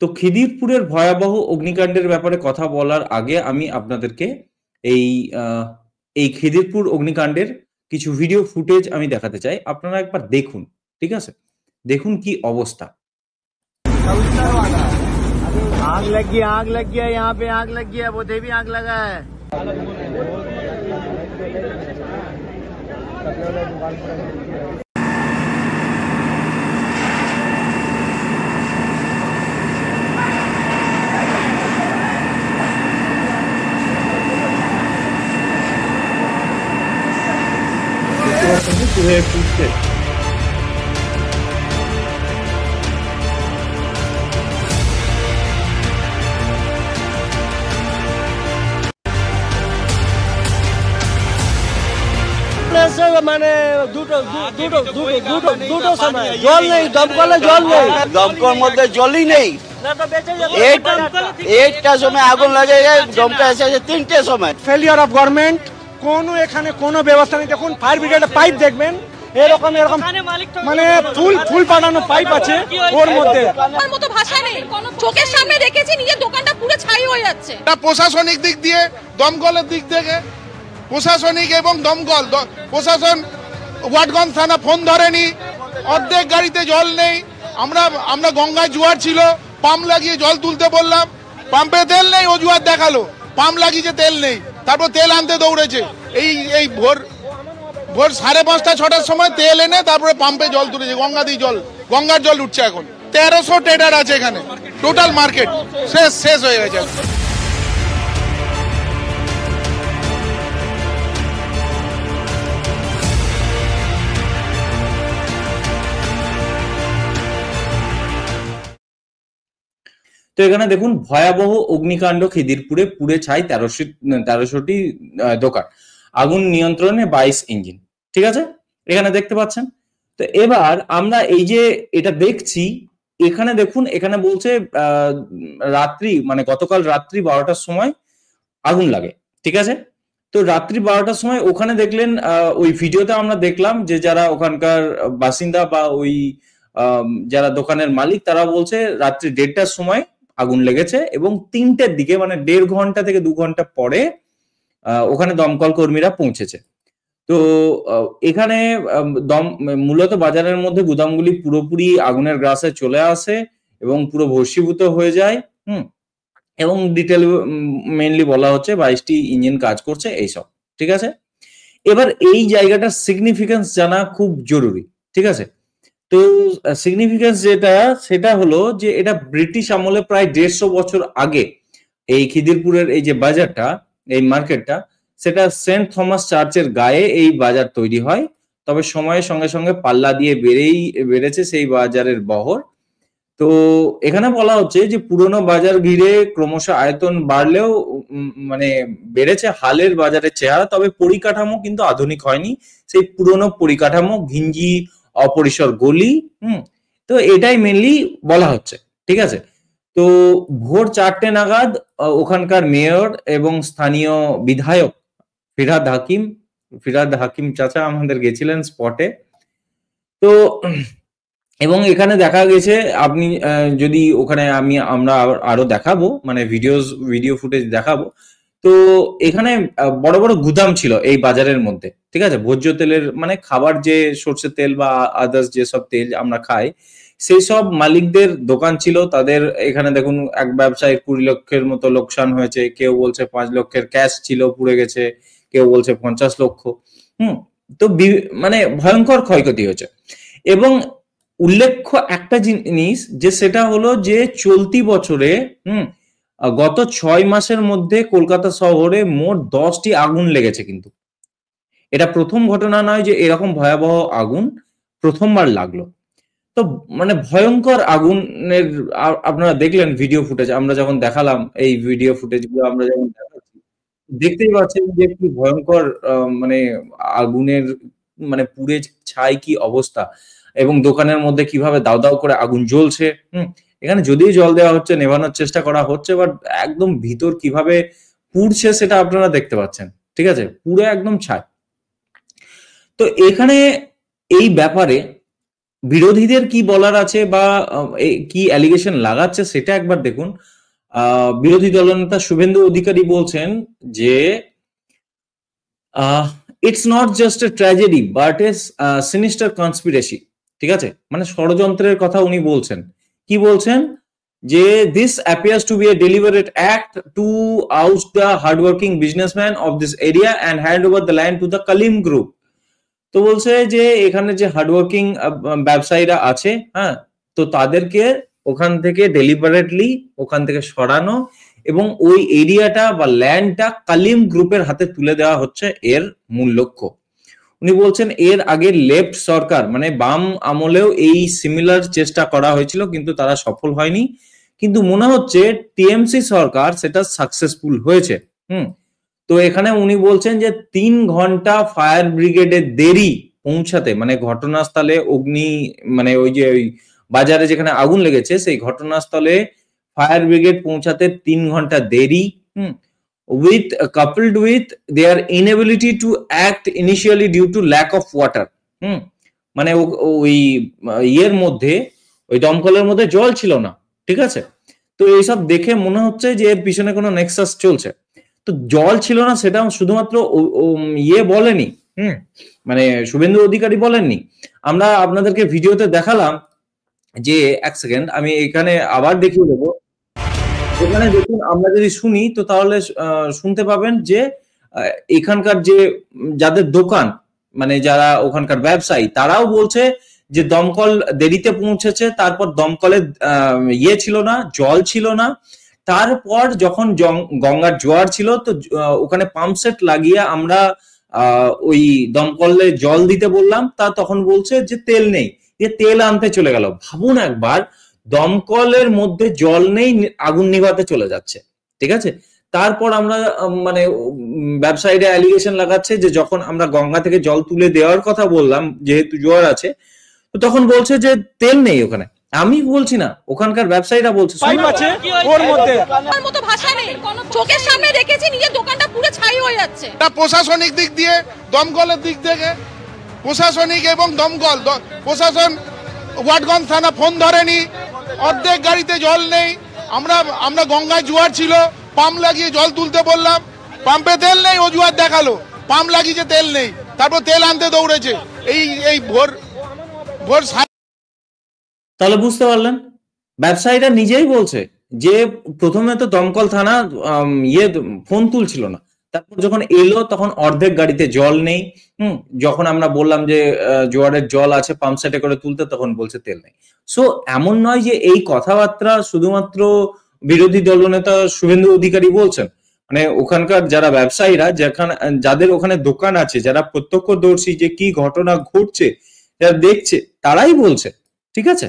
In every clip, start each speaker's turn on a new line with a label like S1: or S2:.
S1: তো খিদিরপুরের ভয়াবহ অগ্নিকাণ্ডের ব্যাপারে কথা বলার আগে আমি আপনাদেরকে এই এই খিদিরপুর অগ্নিকাণ্ডের কিছু ভিডিও ফুটেজ আমি দেখাতে চাই। আপনারা একবার দেখুন, ঠিক আছে? দেখুন কি অবস্থা।
S2: आग लग गया यहाँ पे आग लग गया, बोधे भी आग लगा है।
S1: কিভাবে ফুটছে।
S2: মানে দুটো সময় জল নেই, দমকলে জল নেই, দমকলের মধ্যে জলই নেই। একটা সময় আগুন লাগে যায়, দমকা এসেছে 3টে সময়।
S3: ফেলিয়ার অফ গভর্নমেন্ট, কোনো এখানে কোনো ব্যবস্থা নেই। দেখুন ফায়ার ব্রিগেডের পাইপ দেখবেন, এরকম মানে ফুল পাঠানো পাইপ আছে, ওর মধ্যে
S4: মতো ভাষা নেই। চোখের সামনে দেখেছি, নিজের দোকানটা পুরো ছাই হয়ে যাচ্ছে।
S5: প্রশাসনিক দিক দিয়ে, দমকলের দিক থেকে, প্রশাসনিক এবং দমকল প্রশাসন, ওয়াটগঞ্জ থানা ফোন ধরেনি, অর্ধেক গাড়িতে জল নেই। আমরা গঙ্গায় জোয়ার ছিল, পাম্প লাগিয়ে জল তুলতে বললাম, পাম্পে তেল নেই, অজুহাত দেখালো। পাম্প লাগিয়েছে, তেল নেই, তারপর তেল আনতে দৌড়েছে। এই ভোর 5:30 6টার সময় তেল এনে তারপরে পাম্পে জল তুলেছে। গঙ্গার জল উঠছে এখন। 1300 ট্রেডার আছে এখানে, টোটাল মার্কেট শেষ হয়ে গেছে।
S1: তো এখানে দেখুন ভয়াবহ অগ্নিকাণ্ড খিদিরপুরে, পুড়ে ছাই 1300টি দোকান, আগুন নিয়ন্ত্রণে 22 ইঞ্জিন। ঠিক আছে, এখানে দেখতে পাচ্ছেন। তো এবার আমরা এই যে এটা দেখছি, এখানে দেখুন, এখানে বলছে রাত্রি মানে গতকাল রাত্রি 12টার সময় আগুন লাগে। ঠিক আছে, তো রাত্রি 12টার সময় ওখানে দেখলেন, ওই ভিডিওতে আমরা দেখলাম যে যারা ওখানকার বাসিন্দা বা ওই যারা দোকানের মালিক, তারা বলছে রাত্রি 1:30টার সময় আগুন লেগেছে এবং 3টের দিকে মানে 1.5 ঘন্টা থেকে 2 ঘন্টা পরে ওখানে দমকল কর্মীরা পৌঁছেছে। তো এখানে মূলত বাজারের মধ্যে গুদামগুলি পুরোপুরি আগুনের গ্রাসে চলে আসে এবং পুরো ভস্মীভূত হয়ে যায়। এবং ডিটেল মেইনলি বলা হচ্ছে 22টি ইঞ্জিন কাজ করছে এইসব। ঠিক আছে, এবার এই জায়গাটার সিগনিফিকেন্স জানা খুব জরুরি। ঠিক আছে, তো সিগনিফিকেন্স সেটা হলো যে এটা ব্রিটিশ আমলে প্রায় 150 বছর আগে এই খিদিরপুরের এই যে বাজারটা, এই মার্কেটটা, সেটা সেন্ট থমাস চার্চের গায়ে এই বাজার তৈরি হয়। তবে সময়ের সঙ্গে সঙ্গে পাল্লা দিয়ে বেড়েছে সেই বাজারের বহর। তো এখানে বলা হচ্ছে যে পুরনো বাজার ঘিরে ক্রমশ আয়তন বাড়লেও মানে বেড়েছে হালের বাজারের চেহারা, তবে পরিকাঠামো কিন্তু আধুনিক হয়নি। সেই পুরনো পরিকাঠামো, ঘিঞ্জি অপরিসর গলি। তো এটাই মেনলি বলা হচ্ছে। ঠিক আছে, তো ভোর 4টে নাগাদ ওখানকার মেয়র এবং স্থানীয় বিধায়ক ফিরহাদ হাকিম চাচা আমাদের গেছিলেন স্পটে। তো এবং এখানে দেখা গেছে, আপনি যদি ওখানে আমরা আরো দেখাবো, মানে ভিডিও ফুটেজ দেখাবো। তো এখানে বড় বড় গুদাম ছিল এই বাজারের মধ্যে। ঠিক আছে, ভোজ্য তেলের মানে খাবার যে সর্ষের তেল বা আদার্স যেসব তেল আমরা খাই, সেই সব মালিকদের দোকান ছিল তাদের। এখানে দেখুন এক ব্যবসায়ীর 20 লক্ষের মতো লোকসান হয়েছে, কেউ বলছে 5 লক্ষের ক্যাশ ছিল পুড়ে গেছে, কেউ বলছে 50 লক্ষ। তো মানে ভয়ঙ্কর ক্ষয়ক্ষতি হয়েছে। এবং উল্লেখ্য একটা জিনিস, যে সেটা হলো যে চলতি বছরে গত 6 মাসের মধ্যে কলকাতা শহরে মোট 10টি আগুন লেগেছে। কিন্তু এটা প্রথম ঘটনা নয় যে এরকম ভয়াবহ আগুন প্রথমবার লাগলো। তো মানে ভয়ঙ্কর আগুনের আপনারা দেখলেন ভিডিও ফুটেজ, আমরা যখন দেখালাম এই ভিডিও ফুটেজ গুলো, আমরা যখন দেখাচ্ছি দেখতেই পাচ্ছেন যে কি ভয়ঙ্কর মানে আগুনের মানে পুড়ে ছাই কি অবস্থা, এবং দোকানের মধ্যে কিভাবে দাউ দাউ করে আগুন জ্বলছে। এখানে যদিও জল দেওয়া হচ্ছে, নেভানোর চেষ্টা করা হচ্ছে, বাট একদম ভিতর কিভাবে পুড়ছে সেটা আপনারা দেখতে পাচ্ছেন। ঠিক আছে, পুরো একদম ছাই। তো এখানে এই ব্যাপারে বিরোধীদের কি বলার আছে বা কি অ্যালিগেশন লাগাচ্ছে সেটা একবার দেখুন। বিরোধী দলনেতা শুভেন্দু অধিকারী বলছেন যে it's not just a tragedy but A sinister conspiracy. ঠিক আছে, মানে ষড়যন্ত্রের কথা উনি বলছেন। কি বলছেন? যে this appears to be a deliberate act to out the hardworking businessman of this area and hand over the land to the Kalim group. তো বলছে যে এখানে যে হার্ডওয়ার্কিং ব্যবসায়ীরা আছে, হ্যাঁ, তো তাদেরকে ওখান থেকে ডেলিভারেটলি ওখান থেকে সরানো এবং ওই এরিয়াটা বা ল্যান্ডটা কালিম গ্রুপের হাতে তুলে দেওয়া হচ্ছে এর মূল লক্ষ্য। উনি বলছেন এর আগে লেফট সরকার মানে বাম আমলেও এই সিমিলার চেষ্টা করা হয়েছিল কিন্তু তারা সফল হয়নি, কিন্তু মনে হচ্ছে টিএমসি সরকার সেটা সাকসেসফুল হয়েছে। তো এখানে উনি বলছেন যে 3 ঘন্টা ফায়ার ব্রিগেডের দেরি পৌঁছাতে, মানে ঘটনাস্থলে অগ্নি মানে ওই যে ওই বাজারে যেখানে আগুন লেগেছে সেই ঘটনাস্থলে ফায়ার ব্রিগেড পৌঁছাতে 3 ঘন্টা দেরি, with coupled with their inability to act initially due to lack of water। মানে ওই ইয়ের মধ্যে ওই দমকলের মধ্যে জল ছিল না। ঠিক আছে, তো এইসব দেখে মনে হচ্ছে যে এর পিছনে কোনো নেক্সাস চলছে। তো জল ছিল না সেটা শুধুমাত্র ইয়ে বলেনি, মানে শুভেন্দু অধিকারী বলেননি। আমরা আপনাদেরকে ভিডিওতে দেখালাম যে, এক সেকেন্ড আমি এখানে আবার দেখিয়ে দেবো। এখানে দেখুন, আমরা যদি শুনি তো তাহলে শুনতে পাবেন যে এখানকার যে যাদের দোকান মানে যারা ওখানকার ব্যবসায়ী তারাও বলছে যে দমকল দেরিতে পৌঁছেছে, তারপর দমকলে ইয়ে ছিল না, জল ছিল না। তারপর যখন গঙ্গার জোয়ার ছিল তো ওখানে পাম্প সেট লাগিয়ে আমরা ওই দমকলে জল দিতে বললাম, তা তখন বলছে যে তেল নেই, যে তেল আনতে চলে গেল। ভাবুন একবার, দমকলের মধ্যে জল নেই, আগুন নিভাতে চলে যাচ্ছে। ঠিক আছে, তারপর আমরা মানে ব্যবসায়ীরা অ্যালিগেশন লাগাচ্ছে যে যখন আমরা গঙ্গা থেকে জল তুলে দেওয়ার কথা বললাম যেহেতু জোয়ার আছে, তো তখন বলছে যে তেল নেই ওখানে। আমি বলছি না, ওখানকার ব্যবসায়ীরা বলছে
S3: পাইপ আছে ওর মধ্যে,
S4: আমার মতো ভাষা নেই, চোখের সামনে দেখেছি নিজের দোকানটা পুরো ছাই হয়ে যাচ্ছে।
S5: প্রশাসনিক দিক দিয়ে, দমকলের দিক থেকে, প্রশাসনিক এবং দমকল প্রশাসন ওয়াটগঞ্জ থানা ফোন ধরেনি, অর্ধেক গাড়িতে জল নেই। আমরা গঙ্গায় জোয়ার ছিল, পাম্প লাগিয়ে জল তুলতে বললাম, পাম্পে তেল নেই, অজুহাত দেখালো, পাম্প লাগিয়েছে তেল নেই, তারপর তেল আনতে দৌড়েছে। এই ভোর
S1: তাহলে বুঝতে পারলেন, ব্যবসায়ীরা নিজেই বলছে যে প্রথমে তো দমকল থানা ইয়ে ফোন তুলছিল না, তারপর যখন এলো তখন অর্ধেক গাড়িতে জল নেই। যখন আমরা বললাম যে জোয়ারের জল আছে পাম্প সেটে করে তুলতে, তখন বলছে তেল নেই। সো এমন নয় যে এই কথাবার্তা শুধুমাত্র বিরোধী দলনেতা শুভেন্দু অধিকারী বলছেন, মানে ওখানকার যারা ব্যবসায়ীরা যাদের ওখানে দোকান আছে, যারা প্রত্যক্ষদর্শী যে কি ঘটনা ঘটছে যারা দেখছে, তারাই বলছে। ঠিক আছে,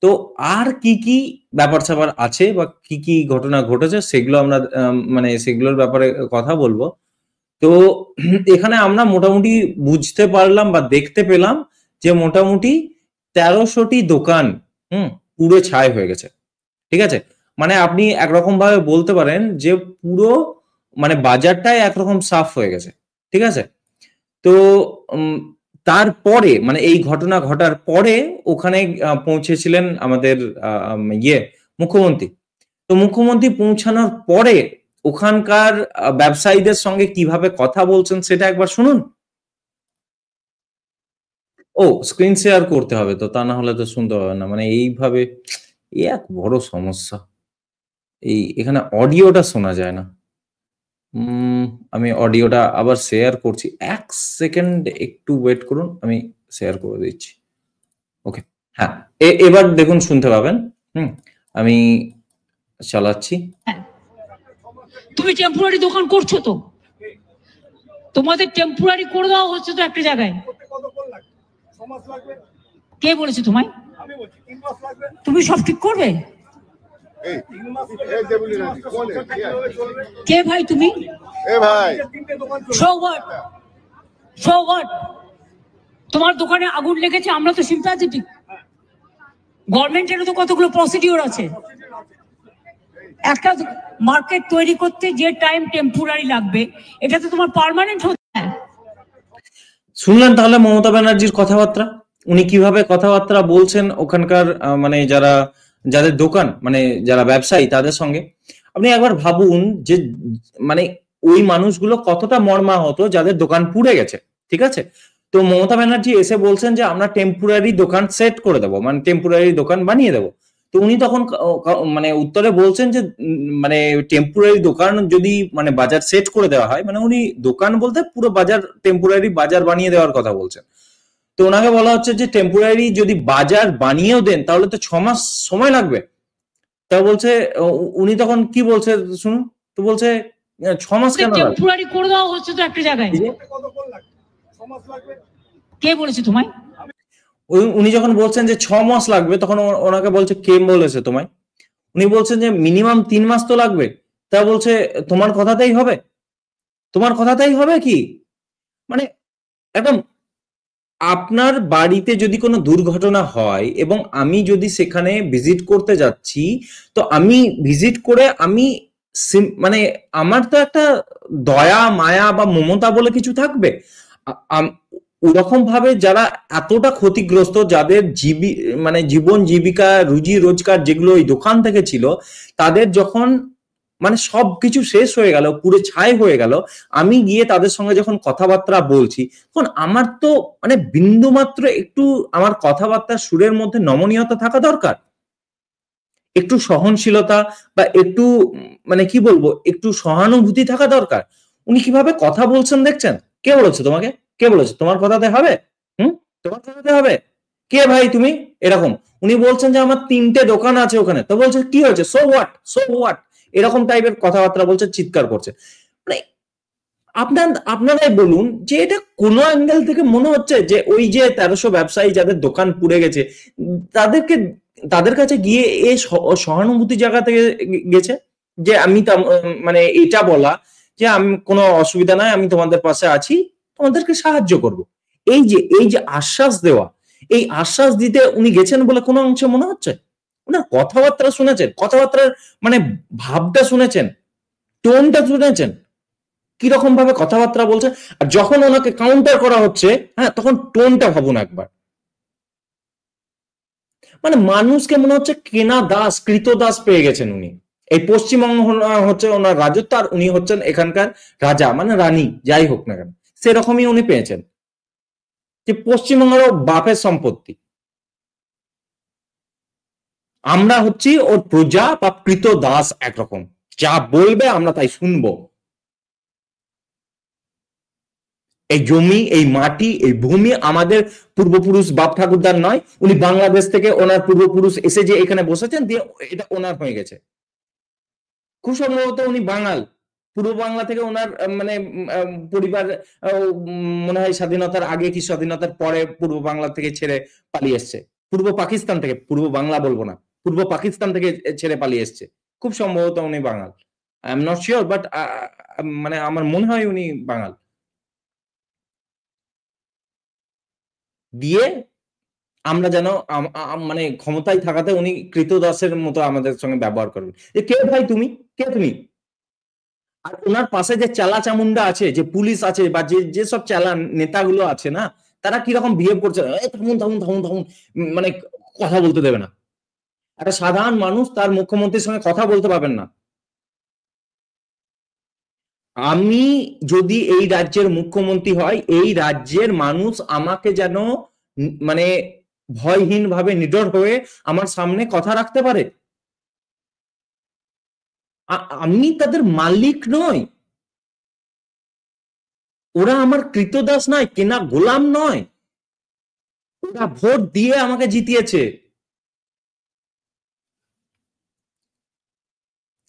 S1: তো আর কি কি ব্যাপার স্যাপার আছে বা কি কি ঘটনা ঘটেছে সেগুলো আমরা মানে সেগুলোর ব্যাপারে কথা বলবো। তো এখানে আমরা মোটামুটি বুঝতে পারলাম বা দেখতে পেলাম যে মোটামুটি 1300টি দোকান পুরো ছাই হয়ে গেছে। ঠিক আছে, মানে আপনি একরকম ভাবে বলতে পারেন যে পুরো মানে বাজারটাই একরকম সাফ হয়ে গেছে। ঠিক আছে, তো তারপরে মানে এই ঘটনা ঘটার পরে ওখানে পৌঁছেছিলেন আমাদের মুখ্যমন্ত্রী। তো মুখ্যমন্ত্রী পৌঁছানোর পরে ওখানকার ব্যবসায়ীদের সঙ্গে কিভাবে কথা বলছেন সেটা একবার শুনুন। ও স্ক্রিন শেয়ার করতে হবে তো, তা না হলে তো শুনতে হবে না, মানে এইভাবে এক বড় সমস্যা। এখানে অডিওটা শোনা যায় না। আমি অডিওটা আবার শেয়ার করছি, 1 সেকেন্ড একটু ওয়েট করুন, আমি শেয়ার করে দিচ্ছি। ওকে, হ্যাঁ এবার দেখুন শুনতে পাবেন। আমি চালাচ্ছি।
S6: তুমি টেম্পোরারি দোকান করছো তো, তোমাদের টেম্পোরারি করে দেওয়া হচ্ছে তো একটা জায়গায়। কে বলেছে তোমায়? তুমি সব ঠিক করবে? কে ভাই তুমি? তোমার দোকানে আগুন লেগেছে, আমরা তো সিম্পাথেটিক। গভর্নমেন্টেরও তো কতগুলো প্রসিডিওর আছে। একটা মার্কেট তৈরি করতে যে টাইম টেম্পোরারি লাগবে, এটা তো তোমার পার্মানেন্ট হতে।
S1: শুনলেন তাহলে মমতা ব্যানার্জির কথাবার্তা। উনি কিভাবে কথাবার্তা বলছেন ওখানকার মানে যাদের দোকান, মানে যারা ব্যবসায়ী তাদের সঙ্গে, আপনি একবার ভাবুন যে মানে ওই মানুষগুলো কতটা মর্মাহত যাদের দোকান পুড়ে গেছে, ঠিক আছে? তো মমতা ব্যানার্জি এসে বলছেন যে আমরা টেম্পোরারি দোকান সেট করে দেবো, মানে টেম্পোরারি দোকান বানিয়ে দেবো। তো উনি তখন মানে উত্তরে বলছেন যে মানে টেম্পোরারি দোকান যদি মানে বাজার সেট করে দেওয়া হয়, মানে উনি দোকান বলতে পুরো বাজার, টেম্পোরারি বাজার বানিয়ে দেওয়ার কথা বলছেন। তো ওনাকে বলা হচ্ছে যে টেম্পোরারি যদি বাজার বানিয়েও দেন তাহলে তো 6 মাস সময় লাগবে। তা বলছে উনি তখন কি বলছে শুনুন, তো বলছে 6 মাস কেন লাগবে?
S6: টেম্পোরারি করে দেওয়া হচ্ছে তো একটা জায়গায়। কে বলেছে তোমায়?
S1: উনি যখন বলছেন যে 6 মাস লাগবে তখন ওনাকে বলছে কে বলেছে তোমায়? উনি বলছেন যে মিনিমাম 3 মাস তো লাগবে। তা বলছে তোমার কথাতেই হবে? তোমার কথাতেই হবে কি? মানে একদম আপনার বাড়িতে যদি কোনো দুর্ঘটনা হয় এবং আমি যদি সেখানে ভিজিট করতে যাচ্ছি, তো আমি ভিজিট করে আমি মানে আমার তো একটা দয়া মায়া বা মমতা বলে কিছু থাকবে। ওরকম ভাবে যারা এতটা ক্ষতিগ্রস্ত, যাদের মানে জীবন জীবিকা রুজি রোজগার যেগুলো ওই দোকান থেকে ছিল, তাদের যখন মানে সবকিছু শেষ হয়ে গেল, পুরো ছাই হয়ে গেল, আমি গিয়ে তাদের সঙ্গে যখন কথাবার্তা বলছি, তখন আমার তো মানে বিন্দু মাত্র একটু আমার কথাবার্তার সুরের মধ্যে নমনীয়তা থাকা দরকার, একটু সহনশীলতা বা একটু মানে কি বলবো, একটু সহানুভূতি থাকা দরকার। উনি কিভাবে কথা বলছেন দেখছেন? কে বলেছে তোমাকে? কে বলেছে তোমার কথাতে হবে? তোমার কথাতে হবে? কে ভাই তুমি? এরকম উনি বলছেন যে আমার 3টে দোকান আছে ওখানে, তো বলছে কি হয়েছে, সো হোয়াট, এরকম টাইপের কথাবার্তা বলছে, চিৎকার করছে। মানে আপনারাই বলুন যে এটা কোন অ্যাঙ্গেল থেকে মনে হচ্ছে যে ওই যে 1300 ব্যবসায়ী যাদের দোকান পুড়ে গেছে তাদের কাছে গিয়ে এই সহানুভূতি জায়গা থেকে গেছে যে আমি মানে এটা বলা যে আমি কোনো অসুবিধা নাই, আমি তোমাদের পাশে আছি, তোমাদেরকে সাহায্য করব। এই যে আশ্বাস দেওয়া, এই আশ্বাস দিতে উনি গেছেন বলে কোনো অংশে মনে হচ্ছে? ওনার কথাবার্তা শুনেছেন, কথাবার্তার মানে ভাবটা শুনেছেন, টোনটা শুনেছেন, কিরকম ভাবে কথাবার্তা বলছে। আর যখন ওনাকে কাউন্টার করা হচ্ছে, হ্যাঁ, তখন টোনটা ভাবুন একবার। মানে মানুষকে মনে হচ্ছে কেনা দাস, কৃতদাস পেয়ে গেছেন উনি। এই পশ্চিমবঙ্গ হচ্ছে ওনার রাজত্ব, আর উনি হচ্ছেন এখানকার রাজা মানে রানী, যাই হোক না কেন, সেরকমই উনি পেয়েছেন যে পশ্চিমবঙ্গের বাপের সম্পত্তি, আমরা হচ্ছি ওর প্রজা বা কৃতদাস, একরকম যা বলবে আমরা তাই শুনবো। এই জমি, এই মাটি, এই ভূমি আমাদের পূর্বপুরুষ বাপ ঠাকুরদার নয়। উনি বাংলাদেশ থেকে ওনার পূর্বপুরুষ এসে যে এখানে বসেছেন, দিয়ে এটা ওনার হয়ে গেছে। খুব সম্ভবত উনি বাঙাল, পূর্ব বাংলা থেকে ওনার মানে পরিবার মনে হয় স্বাধীনতার আগে কি স্বাধীনতার পরে পূর্ব বাংলা থেকে ছেড়ে পালিয়ে এসছে, পূর্ব পাকিস্তান থেকে, পূর্ব বাংলা বলবো না, পূর্ব পাকিস্তান থেকে ছেড়ে পালিয়ে এসছে। খুব সম্ভবত উনি বাঙাল, I am not sure, but মানে আমার মনে হয় উনি বাঙাল। দিয়ে আমরা যেন মানে ক্ষমতায় থাকাতে উনি কৃতদাসের মতো আমাদের সঙ্গে ব্যবহার করবেন, যে কে ভাই তুমি, কে তুমি? আর ওনার পাশে যে চালা চামুন্ডা আছে, যে পুলিশ আছে বা যে সব চালা নেতাগুলো আছে না, তারা কিরকম বিহেভ করছে, থামুন থামুন থামুন থামুন, মানে কথা বলতে দেবে না। একটা সাধারণ মানুষ তার মুখ্যমন্ত্রীর সঙ্গে কথা বলতে পারবেন না। আমি যদি এই রাজ্যের মুখ্যমন্ত্রী হয়, এই রাজ্যের মানুষ আমাকে যেন মানে ভয়হীন ভাবে, নিডর হয়ে আমার সামনে কথা রাখতে পারে। আমি তাদের মালিক নই, ওরা আমার কৃতদাস নয়, কেনা গোলাম নয়, ওরা ভোট দিয়ে আমাকে জিতিয়েছে।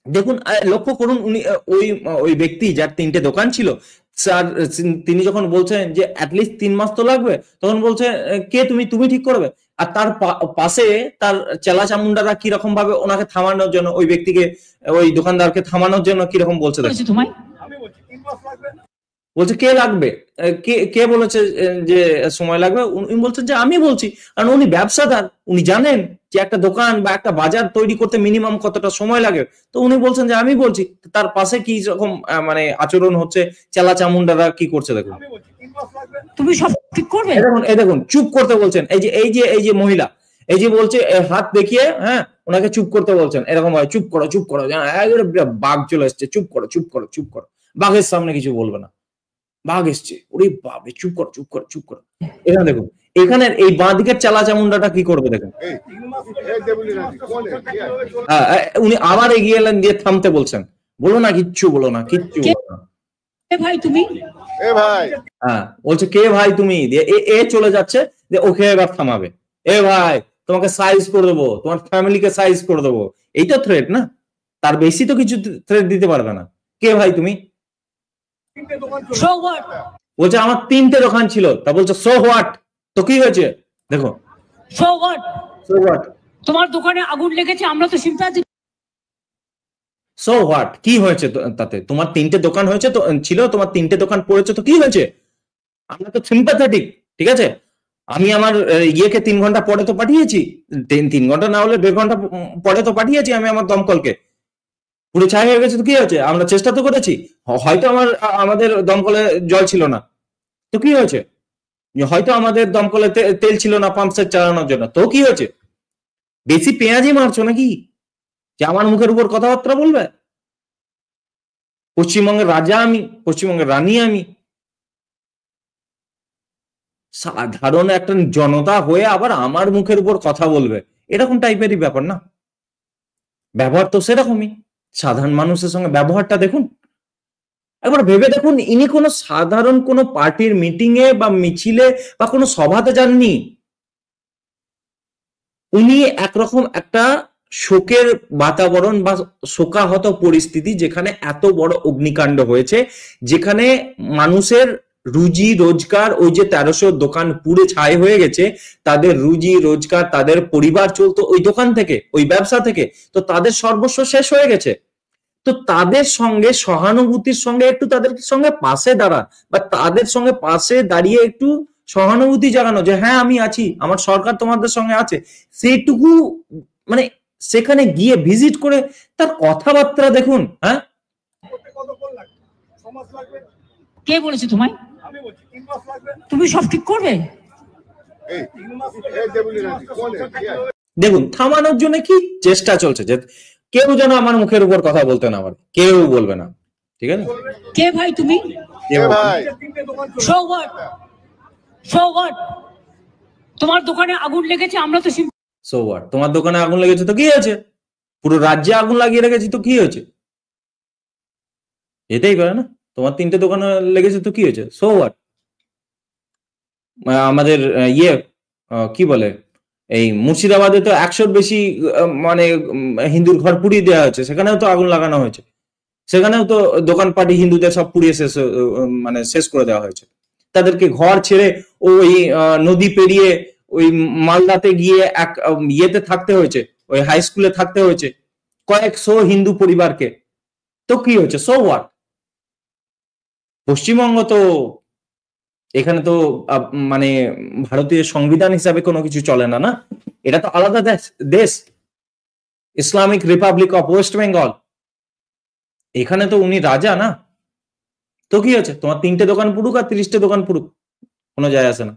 S1: দেখুন, লক্ষ্য করুন, উনি ওই ব্যক্তি যার 3টে দোকান ছিল, স্যার তিনি যখন বলছেন যে অ্যাটলিস্ট 3 মাস তো লাগবে, তখন বলছে কে তুমি, তুমি ঠিক করবে। আর তার পাশে তার চেলা চামুন্ডারা কিরকম ভাবে ওনাকে থামানোর জন্য, ওই ব্যক্তিকে, ওই দোকানদারকে থামানোর জন্য কিরকম বলছে
S6: তোমায়?
S3: আমি বলছি 3 মাস লাগবে।
S1: বলছে কে লাগবে, কে কে বলেছে যে সময় লাগবে? উনি বলছেন যে আমি বলছি, কারণ উনি ব্যবসাদার, উনি জানেন যে একটা দোকান বা একটা বাজার তৈরি করতে মিনিমাম কতটা সময় লাগে। তো উনি বলছেন যে আমি বলছি। তার পাশে কি রকম মানে আচরণ হচ্ছে, চেলা চামুন্ডারা কি করছে দেখুন।
S6: তুমি সব ঠিক করবে।
S1: এই দেখুন চুপ করতে বলছেন, এই যে মহিলা, এই যে বলছে হাত দেখিয়ে, হ্যাঁ, ওনাকে চুপ করতে বলছেন, এরকম ভাবে চুপ করো চুপ করো, বাঘ চলে এসছে, চুপ করো চুপ করো চুপ করো, বাঘের সামনে কিছু বলবে না, বাঘ এসছে, ওরে বাপরে, চুপ করো চুপ করো চুপ করো। এখানে দেখুন, এখানে এই বাঁ দিকের চালা চামুন্ডাটা কি করবে দেখুন। উনি আবার এগিয়ে এলেন, দিয়ে থামতে বলছেন, বলো না কিচ্ছু, বলো না কিচ্ছু বলো না।
S6: ভাই তুমি,
S1: হ্যাঁ, বলছে কে ভাই তুমি, দিয়ে এ চলে যাচ্ছে, যে ওকে এবার থামাবে। এ ভাই, তোমাকে সাইজ করে দেবো, তোমার ফ্যামিলিকে সাইজ করে দেবো, এইটা থ্রেট না, তার বেশি তো কিছু থ্রেট দিতে পারবে না। কে ভাই তুমি?
S6: So what?
S1: বলছে আমার 3টে দোকান ছিল, তা বলছে সো হোয়াট, তো কি হয়েছে দেখো।
S6: So what?
S1: So what?
S6: তোমার দোকানে আগুন লেগেছে, আমরা তো সিম্পাথি।
S1: সো হোয়াট, কি হয়েছে তাতে? তোমার 3টে দোকান হয়েছে তো, ছিল, তোমার 3টে দোকান পড়েছে, তো কি হয়েছে? আমরা তো সিম্পাথেটিক, ঠিক আছে? আমি আমার ইয়েকে 3 ঘন্টা পরে তো পাঠিয়েছি, 3 ঘন্টা না হলে 1.5 ঘন্টা পরে তো পাঠিয়েছি আমি আমার দমকলকে। পুরো ছাই হয়ে গেছে, তো কি হয়েছে? আমরা চেষ্টা তো করেছি, হয়তো আমাদের দমকলে জল ছিল না, তো কি হয়েছে? হয়তো আমাদের দমকলে তেল ছিল না পাম্প সেট চালানোর জন্য, তো কি হয়েছে? বেশি পেঁয়াজি মারছো নাকি যে আমার মুখের উপর কথাবার্তা বলবে? পশ্চিমবঙ্গের রাজা আমি, পশ্চিমবঙ্গের রানী আমি, সাধারণ একটা জনতা হয়ে আবার আমার মুখের উপর কথা বলবে, এরকম টাইপেরই ব্যাপার না? ব্যবহার তো সেরকমই, সাধারণ মানুষের সঙ্গে ব্যবহারটা দেখুন, একবার ভেবে দেখুন। ইনি কোনো সাধারণ কোনো পার্টির মিটিং এ বা মিছিলে বা কোনো সভাতে যাননি, উনি একরকম একটা শোকের বাতাবরণ বা শোকাহত পরিস্থিতি, যেখানে এত বড় অগ্নিকাণ্ড হয়েছে, যেখানে মানুষের রুজি রোজগার, ওই যে 1300 দোকান পুড়ে ছাই হয়ে গেছে, তাদের রুজি রোজগার, তাদের পরিবার চলতো ওই দোকান থেকে, ওই ব্যবসা থেকে, তো তাদের সর্বস্ব শেষ হয়ে গেছে। তো তাদের সঙ্গে সহানুভূতির সঙ্গে একটু তাদের সঙ্গে পাশে দাঁড়ান, বা তাদের সঙ্গে পাশে দাঁড়িয়ে একটু সহানুভূতি জাগানো, যে হ্যাঁ আমি আছি, আমার সরকার তোমাদের সঙ্গে আছে, সেইটুকু মানে সেখানে গিয়ে ভিজিট করে তার কথাবার্তা দেখুন। হ্যাঁ,
S6: কে বলেছে তোমায়? তুমি সব ঠিক করবে।
S1: দেখুন থামানোর জন্য কি চেষ্টা চলছে, যে কেউ যেন আমার মুখের উপর কথা বলতে না পারে, কেউ বলবে না, ঠিক আছে?
S6: কে ভাই তুমি? So what? So what? তোমার দোকানে আগুন লেগেছে, আমরা তো
S1: সো হোয়াট? তোমার দোকানে আগুন লেগেছে, তো কি হয়েছে? পুরো রাজ্যে আগুন লাগিয়ে রেখেছি, তো কি হয়েছে? এটাই করে না, তোমার 3টে দোকানে লেগেছে, তো কি হয়েছে? So what? আমাদের ইয়ে কি বলে, এই মুর্শিদাবাদে তো 100-র বেশি মানে হিন্দুর ঘর পুড়িয়ে দেওয়া হয়েছে, সেখানেও তো আগুন লাগানো হয়েছে, সেখানেও তো দোকানপাটি হিন্দুদের সব পুড়িয়ে মানে শেষ করে দেওয়া হয়েছে। তাদেরকে ঘর ছেড়ে ওই নদী পেরিয়ে ওই মালদাতে গিয়ে এক ইয়েতে থাকতে হয়েছে, ওই হাই স্কুলে থাকতে হয়েছে কয়েকশো হিন্দু পরিবারকে, তো কি হয়েছে? So what? পশ্চিমবঙ্গ তো, এখানে তো মানে ভারতীয় সংবিধান হিসাবে কোনো কিছু চলে না, না, এটা তো আলাদা দেশ, Islamic Republic of West Bengal, এখানে তো উনি রাজা না, তো কি হয়েছে? তোমার 3টে দোকান পুড়ুক আর 30টে দোকান পুড়ুক, কোনো যায় আসে না।